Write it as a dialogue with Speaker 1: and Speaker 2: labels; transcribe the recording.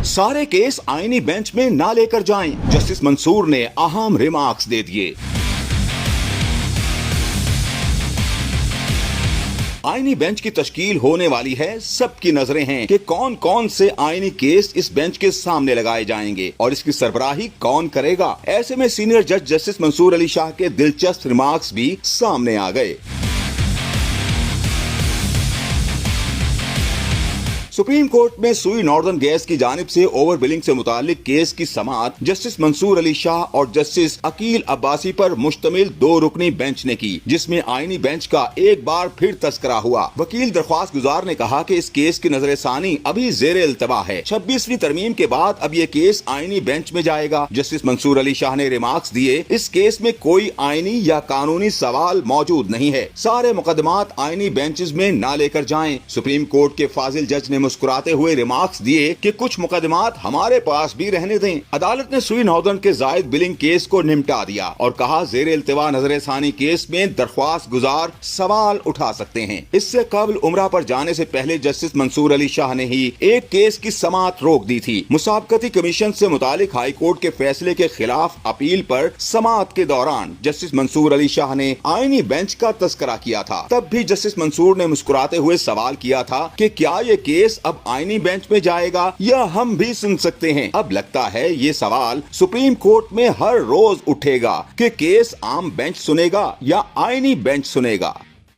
Speaker 1: सारे केस आईनी बेंच में ना लेकर जाएं, जस्टिस मंसूर ने अहम रिमार्क्स दे दिए। आईनी बेंच की तश्कील होने वाली है, सबकी नजरें हैं कि कौन कौन से आईनी केस इस बेंच के सामने लगाए जाएंगे और इसकी सरबराही कौन करेगा। ऐसे में सीनियर जज जस्टिस मंसूर अली शाह के दिलचस्प रिमार्क्स भी सामने आ गए। सुप्रीम कोर्ट में सुई नॉर्दर्न गैस की जानिब से ओवर बिलिंग से मुतालिक केस की समाअत जस्टिस मंसूर अली शाह और जस्टिस अकील अब्बासी पर मुश्तमिल 2 रुकनी बेंच ने की, जिसमें आईनी बेंच का एक बार फिर तस्करा हुआ। वकील दरख्वास्त गुजार ने कहा कि इस केस की नजरसानी अभी ज़ेरे इल्तवा है। 26वीं तरमीम के बाद अब ये केस आईनी बेंच में जाएगा। जस्टिस मंसूर अली शाह ने रिमार्क्स दिए, इस केस में कोई आईनी या कानूनी सवाल मौजूद नहीं है, सारे मुकदमात आईनी बेंचेस में ना लेकर जाएं। सुप्रीम कोर्ट के फाजिल जज ने मुस्कुराते हुए रिमार्क्स दिए कि कुछ मुकदमात हमारे पास भी रहने दें। अदालत ने सुई नॉर्दर्न के जायद बिलिंग केस को निपटा दिया और कहा, ज़ेरे इल्तिवा नजरसानी केस में दरख्वास्त गुजार सवाल उठा सकते हैं। इससे कबल उम्रा पर जाने से पहले जस्टिस मंसूर अली शाह ने ही एक केस की समाअत रोक दी थी। मुसाबकती कमीशन से मुतालिक हाई कोर्ट के फैसले के खिलाफ अपील पर समाअत के दौरान जस्टिस मंसूर अली शाह ने आईनी बेंच का तस्करा किया था। तब भी जस्टिस मंसूर ने मुस्कुराते हुए सवाल किया था कि क्या ये केस अब आईनी बेंच में जाएगा या हम भी सुन सकते हैं। अब लगता है ये सवाल सुप्रीम कोर्ट में हर रोज उठेगा कि केस आम बेंच सुनेगा या आईनी बेंच सुनेगा।